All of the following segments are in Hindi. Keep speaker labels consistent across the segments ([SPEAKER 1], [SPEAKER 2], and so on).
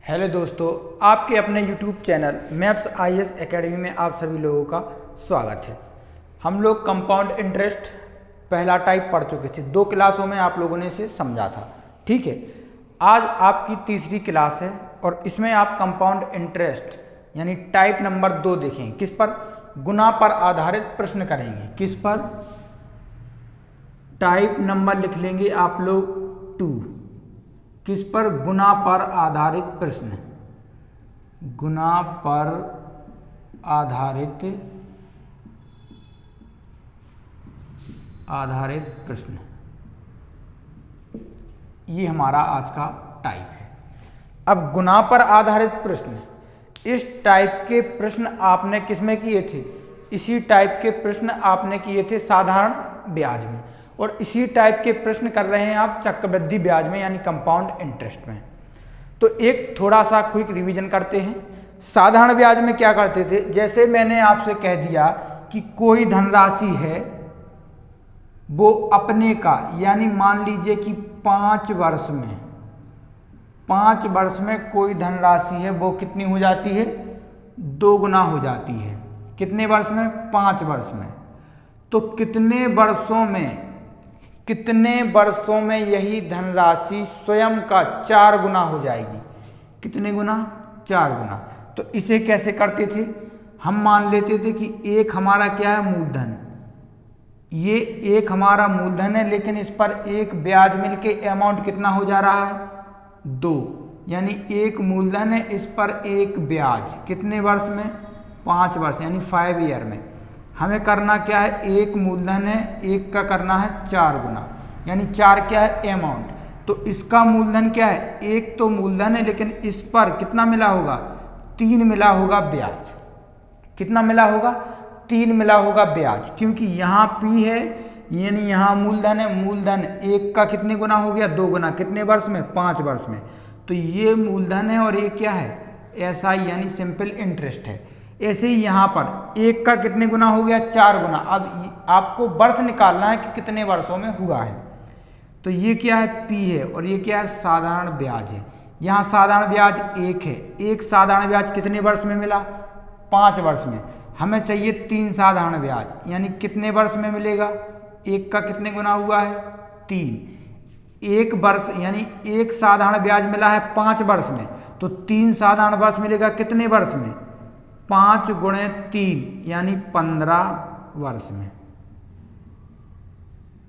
[SPEAKER 1] हेलो दोस्तों, आपके अपने YouTube channel maps IAS academy में आप सभी लोगों का स्वागत है। हम लोग कंपाउंड इंटरेस्ट पहला टाइप पढ़ चुके थे। 2 क्लासों में आप लोगों ने इसे समझा था। ठीक है, आज आपकी तीसरी क्लास है और इसमें आप कंपाउंड इंटरेस्ट यानी टाइप नंबर 2 देखें। किस पर? गुना पर आधारित प्रश्न करेंगे। किस पर? टाइप नंबर लिख लेंगे आप लोग 2। किस पर? गुना पर आधारित प्रश्न। गुना पर आधारित प्रश्न, ये हमारा आज का टाइप है। अब गुना पर आधारित प्रश्न, इस टाइप के प्रश्न आपने किस में किए थे? इसी टाइप के प्रश्न आपने किए थे साधारण ब्याज में, और इसी टाइप के प्रश्न कर रहे हैं आप चक्रवृद्धि ब्याज में यानी कंपाउंड इंटरेस्ट में। तो एक थोड़ा सा क्विक रिवीजन करते हैं। साधारण ब्याज में क्या करते थे? जैसे मैंने आपसे कह दिया कि कोई धनराशि है वो अपने का, यानी मान लीजिए कि 5 वर्ष में कोई धनराशि है वो कितनी हो जाती है? 2 गुना हो जाती है। कितने वर्ष में? 5 वर्ष में। तो कितने वर्षों में यही धनराशि स्वयं का 4 गुना हो जाएगी? कितने गुना? 4 गुना। तो इसे कैसे करते थे? हम मान लेते थे कि एक हमारा क्या है? मूलधन। ये एक हमारा मूलधन है, लेकिन इस पर एक ब्याज मिलके अमाउंट कितना हो जा रहा है? 2। यानी एक मूलधन है, इस पर एक ब्याज। कितने वर्ष में? 5 वर्ष यानी 5 ईयर में। हमें करना क्या है? एक मूलधन है, एक का करना है 4 गुना, यानी 4 क्या है? अमाउंट। तो इसका मूलधन क्या है? एक तो मूलधन है, लेकिन इस पर कितना मिला होगा? 3 मिला होगा ब्याज। कितना मिला होगा? 3 मिला होगा ब्याज, क्योंकि यहाँ P है यानी यहाँ मूलधन है। मूलधन एक का कितने गुना हो गया? 2 गुना। कितने वर्ष में? 5 वर्ष में। तो ये मूलधन है और ये क्या है? SI यानी सिंपल इंटरेस्ट है। ऐसे ही यहाँ पर एक का कितने गुना हो गया? 4 गुना। अब आपको वर्ष निकालना है कि कितने वर्षों में हुआ है। तो ये क्या है? P है, और ये क्या है? साधारण ब्याज है। यहाँ साधारण ब्याज 1 है। एक साधारण ब्याज कितने वर्ष में मिला? 5 वर्ष में। हमें चाहिए 3 साधारण ब्याज, यानी कितने वर्ष में मिलेगा? एक का कितने गुना हुआ है? 3। एक वर्ष यानी एक साधारण ब्याज मिला है 5 वर्ष में, तो 3 साधारण वर्ष मिलेगा कितने वर्ष में? 5 गुणे 3 यानी 15 वर्ष में।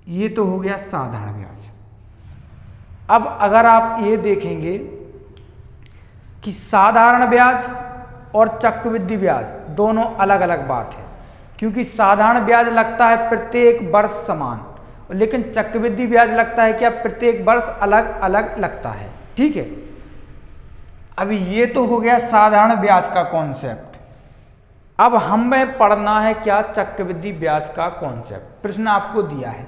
[SPEAKER 1] ये तो हो गया साधारण ब्याज। अब अगर आप ये देखेंगे कि साधारण ब्याज और चक्रवृद्धि ब्याज दोनों अलग अलग बात है, क्योंकि साधारण ब्याज लगता है प्रत्येक वर्ष समान, लेकिन चक्रवृद्धि ब्याज लगता है क्या? प्रत्येक वर्ष अलग अलग लगता है। ठीक है, अभी ये तो हो गया साधारण ब्याज का कॉन्सेप्ट। अब हमें पढ़ना है क्या? चक्रवृद्धि ब्याज का कॉन्सेप्ट। प्रश्न आपको दिया है,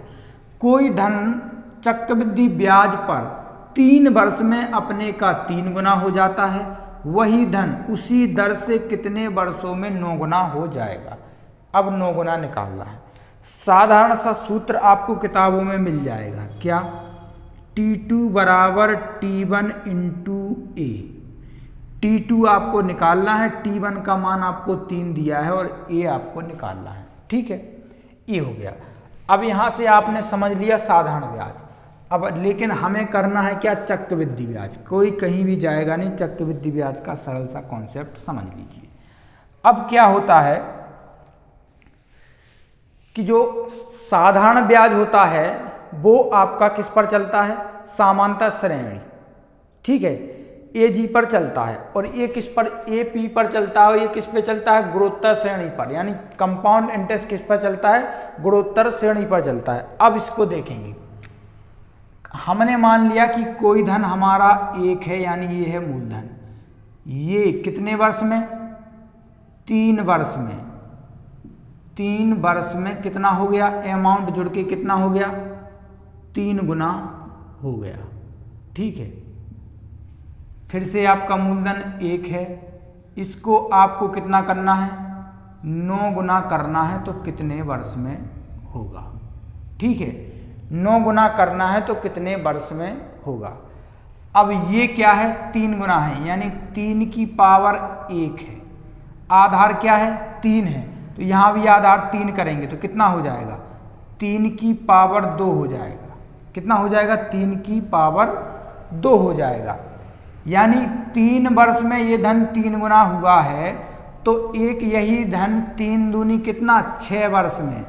[SPEAKER 1] कोई धन चक्रवृद्धि ब्याज पर 3 वर्ष में अपने का 3 गुना हो जाता है, वही धन उसी दर से कितने वर्षों में 9 गुना हो जाएगा? अब 9 गुना निकालना है। साधारण सा सूत्र आपको किताबों में मिल जाएगा। क्या? T2 बराबर T1 इंटू A। T2 आपको निकालना है, T1 का मान आपको 3 दिया है और A आपको निकालना है। ठीक है, ये हो गया। अब यहाँ से आपने समझ लिया साधारण ब्याज। अब लेकिन हमें करना है क्या? चक्रवृद्धि ब्याज। कोई कहीं भी जाएगा नहीं, चक्रवृद्धि ब्याज का सरल सा कॉन्सेप्ट समझ लीजिए। अब क्या होता है कि जो साधारण ब्याज होता है वो आपका किस पर चलता है? समांतर श्रेणी। ठीक है, AG पर चलता है, और ये किस पर? AP पर चलता है। ये किस पे चलता है? गुणोत्तर श्रेणी पर। यानी कंपाउंड इंटरेस्ट किस पर चलता है? गुणोत्तर श्रेणी पर चलता है। अब इसको देखेंगे। हमने मान लिया कि कोई धन हमारा 1 है, यानी ये है मूलधन। ये कितने वर्ष में? 3 वर्ष में। 3 वर्ष में कितना हो गया? अमाउंट जुड़ के कितना हो गया? 3 गुना हो गया। ठीक है, फिर से आपका मूलधन 1 है, इसको आपको कितना करना है? 9 गुना करना है, तो कितने वर्ष में होगा? ठीक है, 9 गुना करना है तो कितने वर्ष में होगा? अब ये क्या है, 3 गुना है, यानी 3 की पावर 1 है। आधार क्या है, 3 है, तो यहाँ भी आधार 3 करेंगे तो कितना हो जाएगा, 3 की पावर 2 हो जाएगा। कितना हो जाएगा, 3 की पावर 2 हो जाएगा। यानी 3 वर्ष में ये धन 3 गुना हुआ है, तो एक यही धन 3 दूनी कितना, 6 वर्ष में,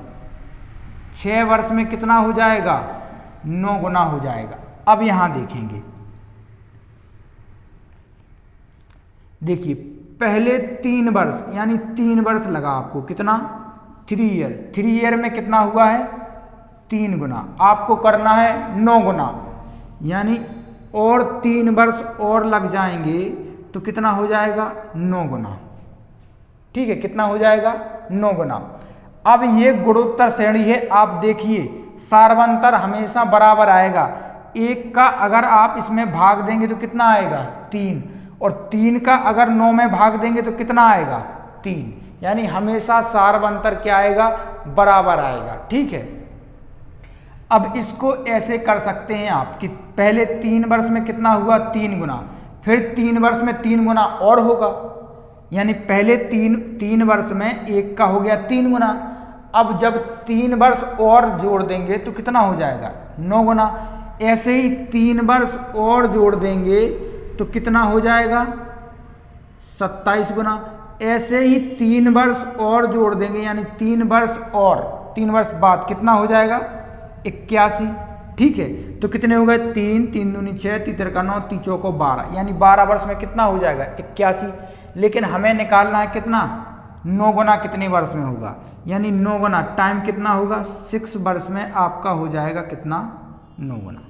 [SPEAKER 1] 6 वर्ष में कितना हो जाएगा, 9 गुना हो जाएगा। अब यहां देखेंगे, देखिए पहले 3 वर्ष यानी 3 वर्ष लगा आपको, कितना, 3 ईयर, 3 ईयर में कितना हुआ है, 3 गुना। आपको करना है 9 गुना, यानी और 3 वर्ष और लग जाएंगे तो कितना हो जाएगा, 9 गुना। ठीक है, कितना हो जाएगा, 9 गुना। अब ये गुणोत्तर श्रेणी है, आप देखिए सार्वंतर हमेशा बराबर आएगा। 1 का अगर आप इसमें भाग देंगे तो कितना आएगा, 3, और 3 का अगर 9 में भाग देंगे तो कितना आएगा, 3, यानी हमेशा सार्वंतर क्या आएगा, बराबर आएगा। ठीक है, अब इसको ऐसे कर सकते हैं आप कि पहले 3 वर्ष में कितना हुआ, 3 गुना, फिर 3 वर्ष में 3 गुना और होगा, यानी पहले 3 वर्ष में 1 का हो गया 3 गुना। अब जब 3 वर्ष और जोड़ देंगे तो कितना हो जाएगा, 9 गुना। ऐसे ही 3 वर्ष और जोड़ देंगे तो कितना हो जाएगा, 27 गुना। ऐसे ही 3 वर्ष और जोड़ देंगे, यानी 3 वर्ष और 3 वर्ष बाद कितना हो जाएगा, 81। ठीक है, तो कितने हो गए, 3, 3 दूनी 6, 3 तिरका 9, 3 चौको 12, यानी 12 वर्ष में कितना हो जाएगा, 81। लेकिन हमें निकालना है कितना, 9 गुना कितने वर्ष में होगा, यानी 9 गुना टाइम कितना होगा, 6 वर्ष में आपका हो जाएगा कितना, 9 गुना।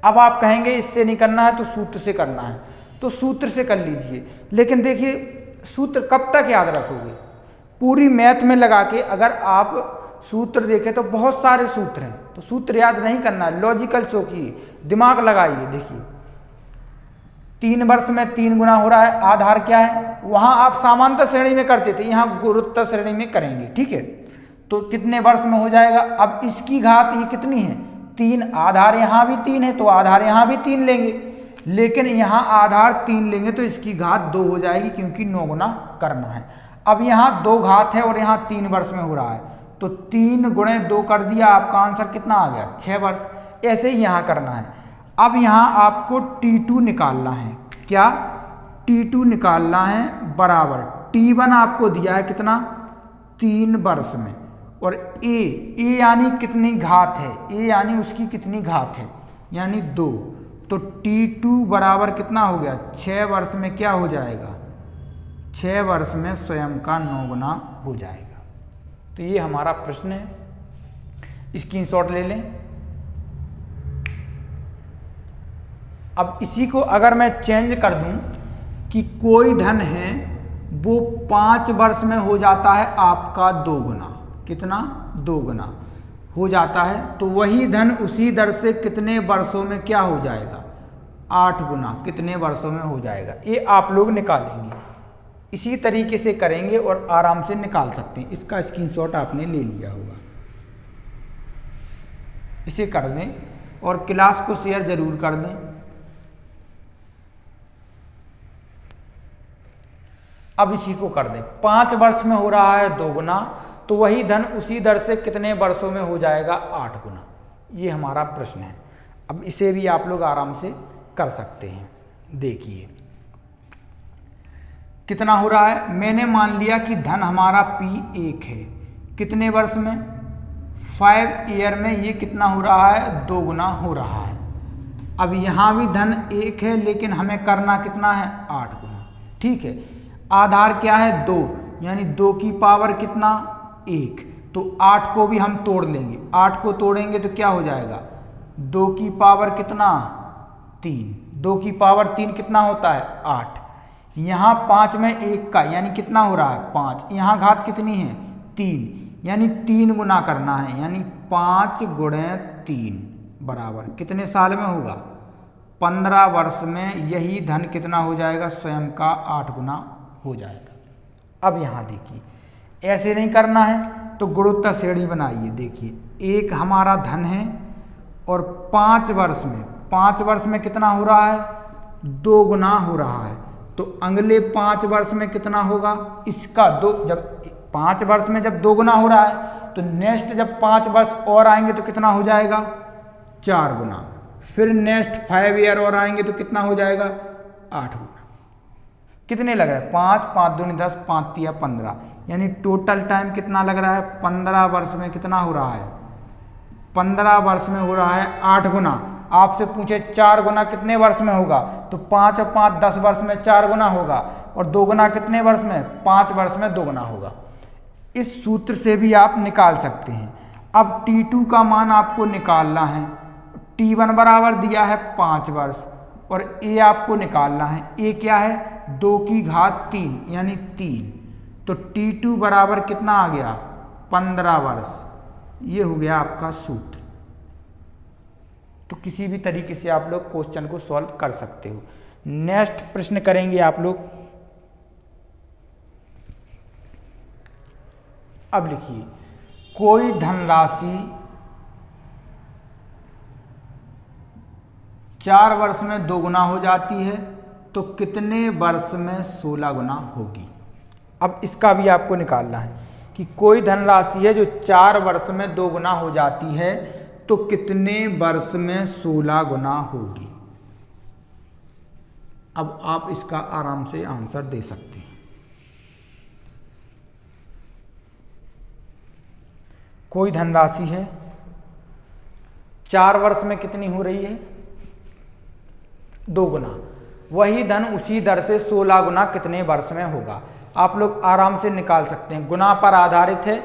[SPEAKER 1] अब आप कहेंगे इससे नहीं करना है तो सूत्र से करना है, तो सूत्र से कर लीजिए। लेकिन देखिए सूत्र कब तक याद रखोगे, पूरी मैथ में लगा के अगर आप सूत्र देखें तो बहुत सारे सूत्र हैं, तो सूत्र याद नहीं करना है, लॉजिकल सोचिए, दिमाग लगाइए। देखिए 3 वर्ष में 3 गुना हो रहा है, आधार क्या है, वहां आप समांतर श्रेणी में करते थे, यहाँ गुणोत्तर श्रेणी में करेंगे। ठीक है, तो कितने वर्ष में हो जाएगा, अब इसकी घात ये कितनी है, 3, आधार यहाँ भी 3 है तो आधार यहाँ भी 3 लेंगे, लेकिन यहाँ आधार 3 लेंगे तो इसकी घात 2 हो जाएगी, क्योंकि 9 गुना करना है। अब यहाँ 2 घात है और यहाँ 3 वर्ष में हो रहा है, तो 3 गुणे 2 कर दिया, आपका आंसर कितना आ गया, 6 वर्ष। ऐसे ही यहाँ करना है। अब यहाँ आपको T2 निकालना है, क्या, T2 निकालना है बराबर, T1 आपको दिया है कितना, 3 वर्ष में, और A यानी कितनी घात है, A यानी उसकी कितनी घात है, यानी 2, तो T2 बराबर कितना हो गया, 6 वर्ष में क्या हो जाएगा, 6 वर्ष में स्वयं का 9 गुना हो जाएगा। तो ये हमारा प्रश्न है, स्क्रीनशॉट ले लें। अब इसी को अगर मैं चेंज कर दूं कि कोई धन है वो 5 वर्ष में हो जाता है आपका 2 गुना, कितना, 2 गुना हो जाता है, तो वही धन उसी दर से कितने वर्षों में क्या हो जाएगा, 8 गुना कितने वर्षों में हो जाएगा। ये आप लोग निकालेंगे, इसी तरीके से करेंगे और आराम से निकाल सकते हैं। इसका स्क्रीनशॉट आपने ले लिया होगा, इसे कर दें और क्लास को शेयर जरूर कर दें। अब इसी को कर दें, 5 वर्ष में हो रहा है 2 गुना, तो वही धन उसी दर से कितने वर्षों में हो जाएगा, 8 गुना। ये हमारा प्रश्न है। अब इसे भी आप लोग आराम से कर सकते हैं। देखिए कितना हो रहा है, मैंने मान लिया कि धन हमारा P1 है, कितने वर्ष में, 5 ईयर में ये कितना हो रहा है, 2 गुना हो रहा है। अब यहाँ भी धन 1 है, लेकिन हमें करना कितना है, 8 गुना। ठीक है, आधार क्या है, 2, यानी 2 की पावर कितना, 1, तो 8 को भी हम तोड़ लेंगे, 8 को तोड़ेंगे तो क्या हो जाएगा, 2 की पावर कितना, 3, 2 की पावर 3 कितना होता है, 8। यहाँ 5 में 1 का यानी कितना हो रहा है, 5, यहाँ घात कितनी है, 3, यानी 3 गुना करना है, यानी 5 गुणे 3 बराबर कितने साल में होगा, 15 वर्ष में यही धन कितना हो जाएगा, स्वयं का 8 गुना हो जाएगा। अब यहाँ देखिए ऐसे नहीं करना है तो गुणोत्तर श्रेणी बनाइए। देखिए एक हमारा धन है और 5 वर्ष में 5 वर्ष में कितना हो रहा है, 2 गुना हो रहा है। तो अगले 5 वर्ष में कितना होगा, इसका 2, जब 5 वर्ष में जब 2 गुना हो रहा है तो नेक्स्ट जब 5 वर्ष और आएंगे तो कितना हो जाएगा, 4 गुना। फिर नेक्स्ट 5 ईयर और आएंगे तो कितना हो जाएगा, 8 गुना। कितने लग रहा है, 5, 5 दूनी 10, 5 तिया 15, यानी टोटल टाइम कितना लग रहा है, 15 वर्ष में कितना हो रहा है, 15 वर्ष में हो रहा है 8 गुना। आपसे पूछे 4 गुना कितने वर्ष में होगा, तो 5 और 5 10 वर्ष में 4 गुना होगा, और 2 गुना कितने वर्ष में, 5 वर्ष में 2 गुना होगा। इस सूत्र से भी आप निकाल सकते हैं। अब T2 का मान आपको निकालना है। T1 बराबर दिया है 5 वर्ष, और A आपको निकालना है। A क्या है, 2 की घात 3 यानी 3। तो T2 बराबर कितना आ गया, 15 वर्ष। ये हो गया आपका सूत्र। तो किसी भी तरीके से आप लोग क्वेश्चन को सॉल्व कर सकते हो। नेक्स्ट प्रश्न करेंगे आप लोग। अब लिखिए, कोई धनराशि 4 वर्ष में 2 गुना हो जाती है तो कितने वर्ष में 16 गुना होगी। अब इसका भी आपको निकालना है कि कोई धनराशि है जो 4 वर्ष में 2 गुना हो जाती है तो कितने वर्ष में 16 गुना होगी। अब आप इसका आराम से आंसर दे सकते हैं। कोई धनराशि है 4 वर्ष में कितनी हो रही है, 2 गुना। वही धन उसी दर से 16 गुना कितने वर्ष में होगा। आप लोग आराम से निकाल सकते हैं। गुना पर आधारित है।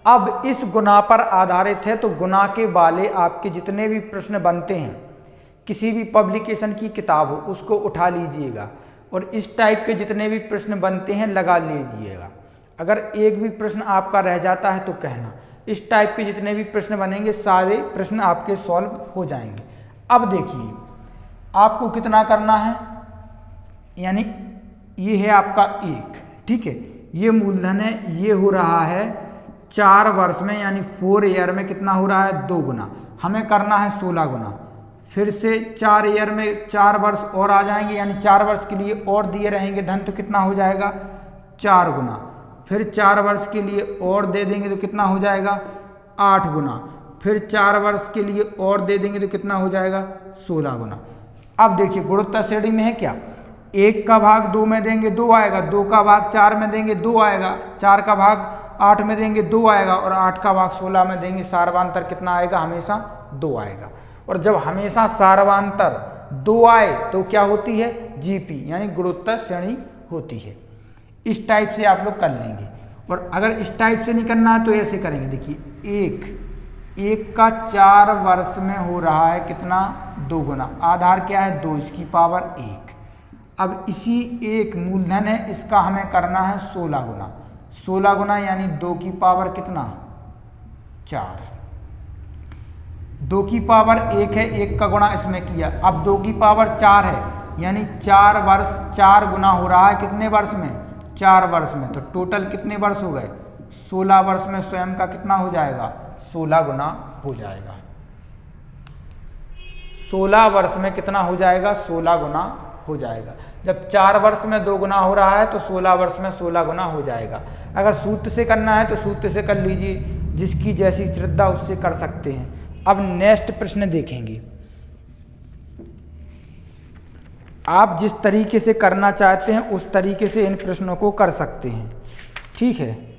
[SPEAKER 1] अब इस गुना पर आधारित है तो गुना के वाले आपके जितने भी प्रश्न बनते हैं, किसी भी पब्लिकेशन की किताब हो उसको उठा लीजिएगा, और इस टाइप के जितने भी प्रश्न बनते हैं लगा लीजिएगा। अगर एक भी प्रश्न आपका रह जाता है तो कहना। इस टाइप के जितने भी प्रश्न बनेंगे सारे प्रश्न आपके सॉल्व हो जाएंगे। अब देखिए आपको कितना करना है, यानी ये है आपका 1, ठीक है, ये मूलधन है, ये हो रहा है 4 वर्ष में यानी 4 ईयर में कितना हो रहा है, 2 गुना। हमें करना है 16 गुना। फिर से 4 ईयर में 4 वर्ष और आ जाएंगे, यानी 4 वर्ष के लिए और दिए रहेंगे धन, तो कितना हो जाएगा, 4 गुना। फिर 4 वर्ष के लिए और दे देंगे तो कितना हो जाएगा, 8 गुना। फिर 4 वर्ष के लिए और दे देंगे तो कितना हो जाएगा, 16 गुना। अब देखिए गुणोत्तर श्रेणी में है क्या, 1 का भाग 2 में देंगे 2 आएगा, 2 का भाग 4 में देंगे 2 आएगा, 4 का भाग 8 में देंगे 2 आएगा, और 8 का भाग 16 में देंगे, सार्वांतर कितना आएगा, हमेशा 2 आएगा। और जब हमेशा सार्वांतर 2 आए तो क्या होती है, जीपी यानी गुणोत्तर श्रेणी होती है। इस टाइप से आप लोग कर लेंगे। और अगर इस टाइप से नहीं करना है तो ऐसे करेंगे। देखिए 1 का 4 वर्ष में हो रहा है कितना, 2 गुना। आधार क्या है, 2, इसकी पावर 1। अब इसी 1 मूलधन है, इसका हमें करना है 16 गुना। 16 गुना यानी 2 की पावर कितना, 4। 2 की पावर 1 है, 1 का गुणा इसमें किया। अब 2 की पावर 4 है, यानी 4 वर्ष 4 गुना हो रहा है कितने वर्ष में, 4 वर्ष में। तो टोटल कितने वर्ष हो गए, 16 वर्ष में स्वयं का कितना हो जाएगा, 16 गुना हो जाएगा। 16 वर्ष में कितना हो जाएगा, 16 गुना हो जाएगा। जब 4 वर्ष में 2 गुना हो रहा है तो 16 वर्ष में 16 गुना हो जाएगा। अगर सूत्र से करना है तो सूत्र से कर लीजिए, जिसकी जैसी श्रद्धा उससे कर सकते हैं। अब नेक्स्ट प्रश्न देखेंगे। आप जिस तरीके से करना चाहते हैं उस तरीके से इन प्रश्नों को कर सकते हैं, ठीक है।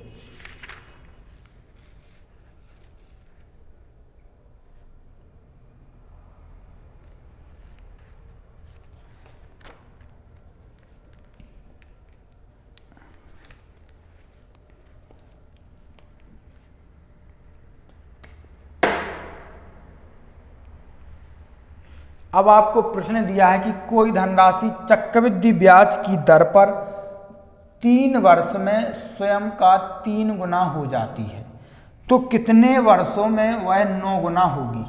[SPEAKER 1] अब आपको प्रश्न दिया है कि कोई धनराशि चक्रवृद्धि ब्याज की दर पर 3 वर्ष में स्वयं का 3 गुना हो जाती है तो कितने वर्षों में वह 9 गुना होगी।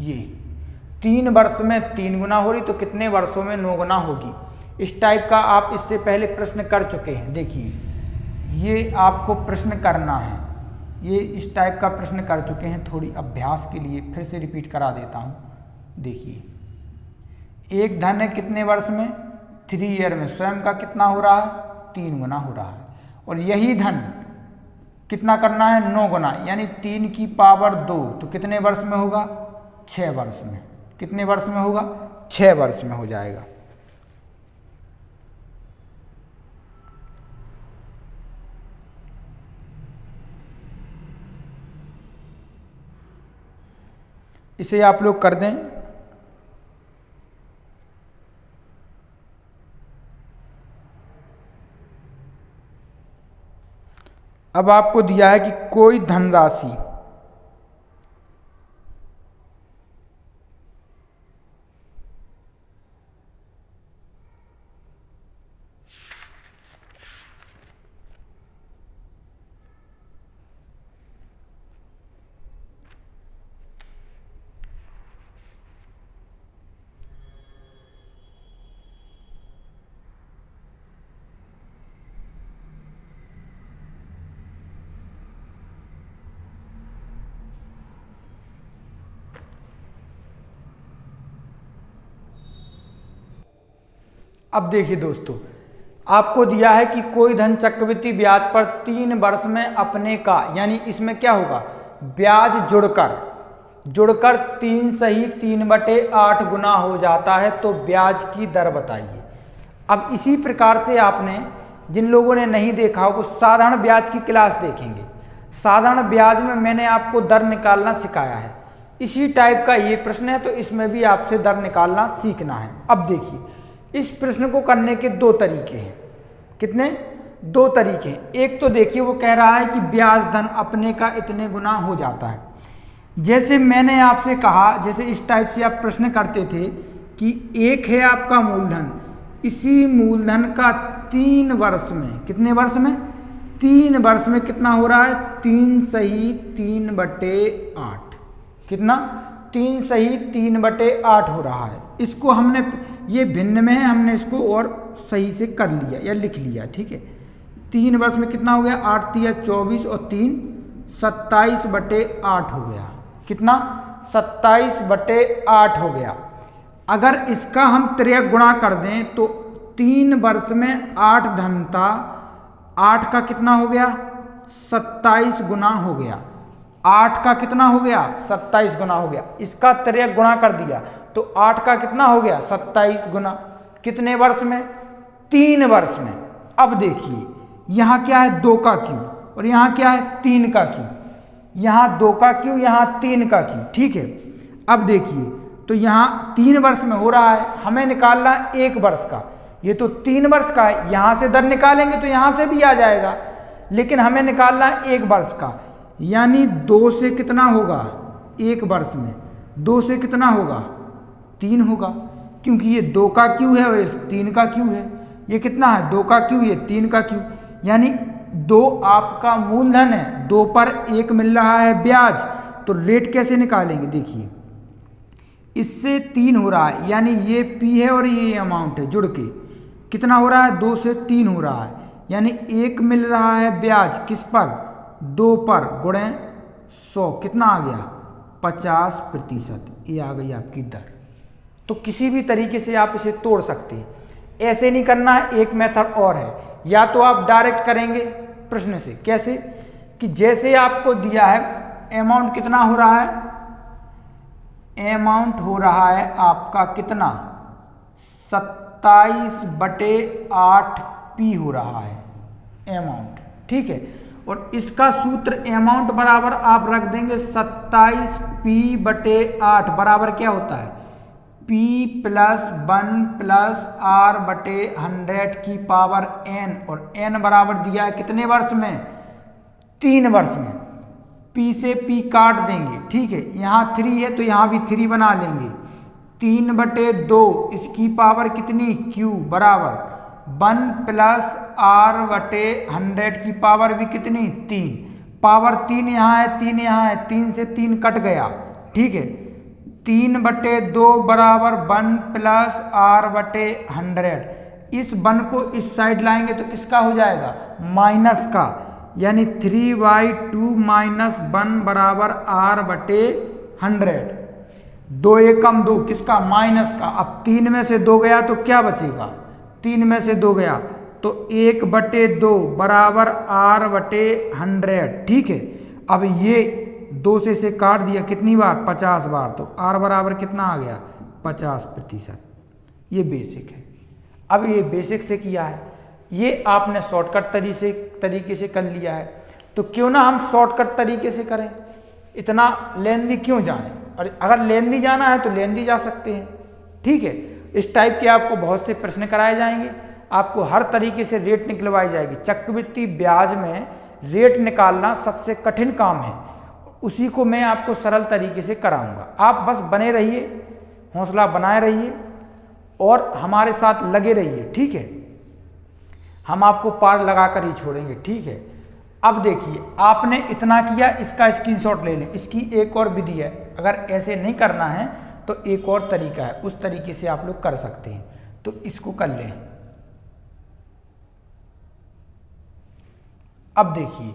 [SPEAKER 1] ये 3 वर्ष में 3 गुना हो रही तो कितने वर्षों में 9 गुना होगी। इस टाइप का आप इससे पहले प्रश्न कर चुके हैं। देखिए ये आपको प्रश्न करना है, ये इस टाइप का प्रश्न कर चुके हैं, थोड़ी अभ्यास के लिए फिर से रिपीट करा देता हूँ। देखिए, एक धन है कितने वर्ष में, 3 ईयर में, स्वयं का कितना हो रहा है, 3 गुना हो रहा है। और यही धन कितना करना है, 9 गुना, यानी 3 की पावर 2, तो कितने वर्ष में होगा, 6 वर्ष में। कितने वर्ष में होगा, 6 वर्ष में हो जाएगा। इसे आप लोग कर दें। अब आपको दिया है कि कोई धनराशि अब देखिए दोस्तों, आपको दिया है कि कोई धन चक्रवृद्धि ब्याज पर 3 वर्ष में अपने का, यानी इसमें क्या होगा, ब्याज जुड़कर 3 सही 3/8 गुना हो जाता है, तो ब्याज की दर बताइए। अब इसी प्रकार से आपने, जिन लोगों ने नहीं देखा वो साधारण ब्याज की क्लास देखेंगे। साधारण ब्याज में मैंने आपको दर निकालना सिखाया है, इसी टाइप का ये प्रश्न है, तो इसमें भी आपसे दर निकालना सीखना है। अब देखिए, इस प्रश्न को करने के 2 तरीके हैं। कितने, 2 तरीके हैं। एक तो देखिए, वो कह रहा है कि ब्याज धन अपने का इतने गुना हो जाता है। जैसे मैंने आपसे कहा, जैसे इस टाइप से आप प्रश्न करते थे कि एक है आपका मूलधन, इसी मूलधन का 3 वर्ष में, कितने वर्ष में, 3 वर्ष में कितना हो रहा है, 3 सही 3/8। कितना, 3 सही 3/8 हो रहा है। इसको हमने, ये भिन्न में है, हमने इसको और सही से कर लिया या लिख लिया, ठीक है। 3 वर्ष में कितना हो गया, 8 × 24 और 3 27/8 हो गया। कितना, 27/8 हो गया। अगर इसका हम त्रियक गुणा कर दें तो 3 वर्ष में 8 धन था, 8 का कितना हो गया, 27 गुना हो गया। 8 का कितना हो गया, 27 गुना हो गया। इसका त्रियक गुणा कर दिया तो 8 का कितना हो गया, 27 गुना। कितने वर्ष में, 3 वर्ष में। अब देखिए, यहाँ क्या है, 2 का क्यूब, और यहाँ क्या है, 3 का क्यूब। यहाँ 2 का क्यूब, यहाँ 3 का क्यूब, ठीक है। अब देखिए, तो यहाँ 3 वर्ष में हो रहा है, हमें निकालना 1 वर्ष का। ये तो 3 वर्ष का है, यहाँ से दर निकालेंगे तो यहाँ से भी आ जाएगा, लेकिन हमें निकालना 1 वर्ष का। यानी 2 से कितना होगा, 1 वर्ष में 2 से कितना होगा, 3 होगा, क्योंकि ये 2 का क्यू है और ये 3 का क्यू है। ये कितना है, 2 का क्यू, ये 3 का क्यू, यानी 2 आपका मूलधन है, 2 पर 1 मिल रहा है ब्याज। तो रेट कैसे निकालेंगे, देखिए, इससे 3 हो रहा है, यानी ये पी है और ये अमाउंट है, जुड़ के कितना हो रहा है, 2 से 3 हो रहा है, यानी 1 मिल रहा है ब्याज, किस पर, 2 पर, गुणे 100, कितना आ गया, 50%। ये आ गई आपकी दर। तो किसी भी तरीके से आप इसे तोड़ सकते हैं, ऐसे नहीं करना है। एक मेथड और है, या तो आप डायरेक्ट करेंगे प्रश्न से। कैसे, कि जैसे आपको दिया है अमाउंट कितना हो रहा है, अमाउंट हो रहा है आपका कितना, 27/8 पी हो रहा है अमाउंट, ठीक है। और इसका सूत्र अमाउंट बराबर आप रख देंगे 27p/8 बराबर क्या होता है, p + 1 + r/100 की पावर n, और n बराबर दिया है कितने वर्ष में, 3 वर्ष में। p से p काट देंगे, ठीक है। यहाँ 3 है तो यहाँ भी 3 बना लेंगे। 3/2 इसकी पावर कितनी, q बराबर 1 + r/100 की पावर भी कितनी, 3। पावर 3 यहाँ है, 3 यहाँ है, 3 से 3 कट गया, ठीक है। 3/2 बराबर 1 + r/100। इस 1 को इस साइड लाएंगे तो किसका हो जाएगा, माइनस का, यानी 3/2 माइनस 1 बराबर r बटे 100। 2 एकम 2 किसका, माइनस का। अब 3 में से 2 गया तो क्या बचेगा, 3 में से 2 गया तो 1/2 बराबर r बटे 100। ठीक है, अब ये 2 से इसे काट दिया कितनी बार, 50 बार, तो r बराबर कितना आ गया, 50%। ये बेसिक है। अब ये बेसिक से किया है, ये आपने शॉर्टकट तरीके से कर लिया है, तो क्यों ना हम शॉर्टकट तरीके से करें, इतना लेंदी क्यों जाएं। और अगर लेंदी जाना है तो लेंदी जा सकते हैं। ठीक है, इस टाइप के आपको बहुत से प्रश्न कराए जाएंगे, आपको हर तरीके से रेट निकलवाई जाएगी। चक्रवृद्धि ब्याज में रेट निकालना सबसे कठिन काम है, उसी को मैं आपको सरल तरीके से कराऊंगा। आप बस बने रहिए, हौसला बनाए रहिए और हमारे साथ लगे रहिए। ठीक है, हम आपको पार लगा कर ही छोड़ेंगे। ठीक है, अब देखिए आपने इतना किया, इसका स्क्रीनशॉट ले लें। इसकी एक और विधि है, अगर ऐसे नहीं करना है तो एक और तरीका है, उस तरीके से आप लोग कर सकते हैं, तो इसको कर लें। अब देखिए,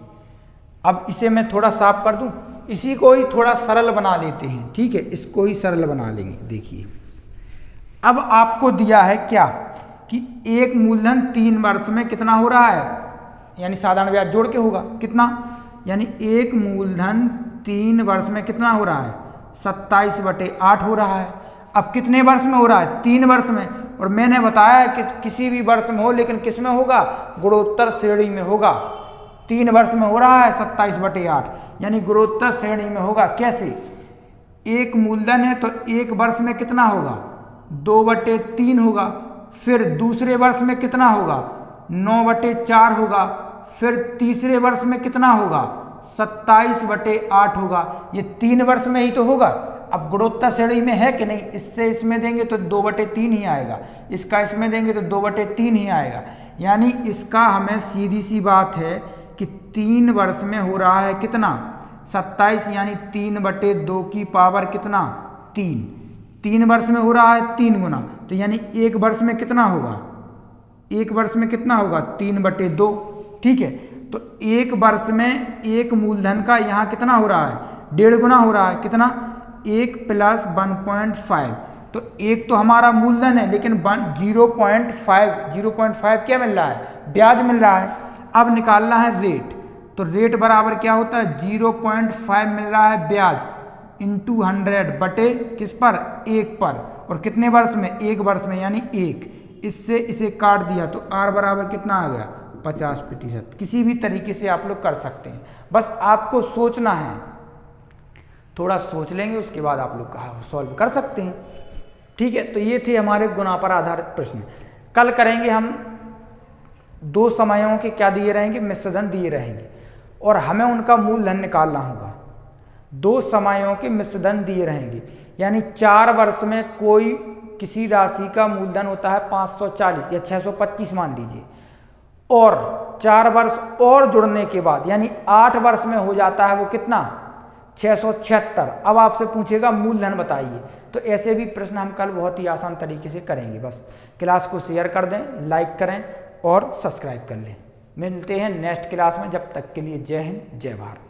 [SPEAKER 1] अब इसे मैं थोड़ा साफ कर दूं, इसी को ही थोड़ा सरल बना लेते हैं। ठीक है, इसको ही सरल बना लेंगे। देखिए अब आपको दिया है क्या कि एक मूलधन 3 वर्ष में कितना हो रहा है, यानी साधारण ब्याज जोड़ के होगा कितना, यानी एक मूलधन 3 वर्ष में कितना हो रहा है, 27/8 हो रहा है। अब कितने वर्ष में हो रहा है, 3 वर्ष में। और मैंने बताया है कि किसी भी वर्ष में हो, लेकिन किस में होगा, गुणोत्तर श्रेणी में होगा। 3 वर्ष में हो रहा है 27/8, यानी गुणोत्तर श्रेणी में होगा। कैसे, एक मूलधन है तो एक वर्ष में कितना होगा, 2/3 होगा। फिर दूसरे वर्ष में कितना होगा, 9/4 होगा। फिर तीसरे वर्ष में कितना होगा, 27/8 होगा। ये 3 वर्ष में ही तो होगा। अब गुणोत्तर श्रेणी में है कि नहीं, इससे इसमें देंगे तो 2/3 ही आएगा, इसका इसमें देंगे तो 2/3 ही आएगा। यानी इसका हमें सीधी सी बात है कि 3 वर्ष में हो रहा है कितना, 27, यानी 3/2 की पावर कितना, 3। 3 वर्ष में हो रहा है 3 गुना, तो यानी एक वर्ष में कितना होगा, एक वर्ष में कितना होगा, 3/2। ठीक है, तो एक वर्ष में एक मूलधन का यहाँ कितना हो रहा है, 1.5 गुना हो रहा है। कितना, 1 + 1.5। तो एक तो हमारा मूलधन है, लेकिन 0.5 क्या मिल रहा है, ब्याज मिल रहा है। अब निकालना है रेट, तो रेट बराबर क्या होता है, 0.5 मिल रहा है ब्याज इंटू 100 बटे किस पर, 1 पर। और कितने वर्ष में, 1 वर्ष में, यानी 1। इससे इसे काट दिया तो r बराबर कितना आ गया, 50%। किसी भी तरीके से आप लोग कर सकते हैं, बस आपको सोचना है, थोड़ा सोच लेंगे उसके बाद आप लोग सॉल्व कर सकते हैं। ठीक है, तो ये थे हमारे गुणा पर आधारित प्रश्न। कल करेंगे हम 2 समयों के क्या दिए रहेंगे, मिश्रधन दिए रहेंगे, और हमें उनका मूलधन निकालना होगा। 2 समयों के मिश्रधन दिए रहेंगे, यानी 4 वर्ष में कोई किसी राशि का मूलधन होता है 540 या 625 मान लीजिए, और 4 वर्ष और जुड़ने के बाद यानी 8 वर्ष में हो जाता है वो कितना, 676। अब आपसे पूछेगा मूलधन बताइए, तो ऐसे भी प्रश्न हम कल बहुत ही आसान तरीके से करेंगे। बस क्लास को शेयर कर दें, लाइक करें और सब्सक्राइब कर लें। मिलते हैं नेक्स्ट क्लास में, जब तक के लिए जय हिंद, जय भारत।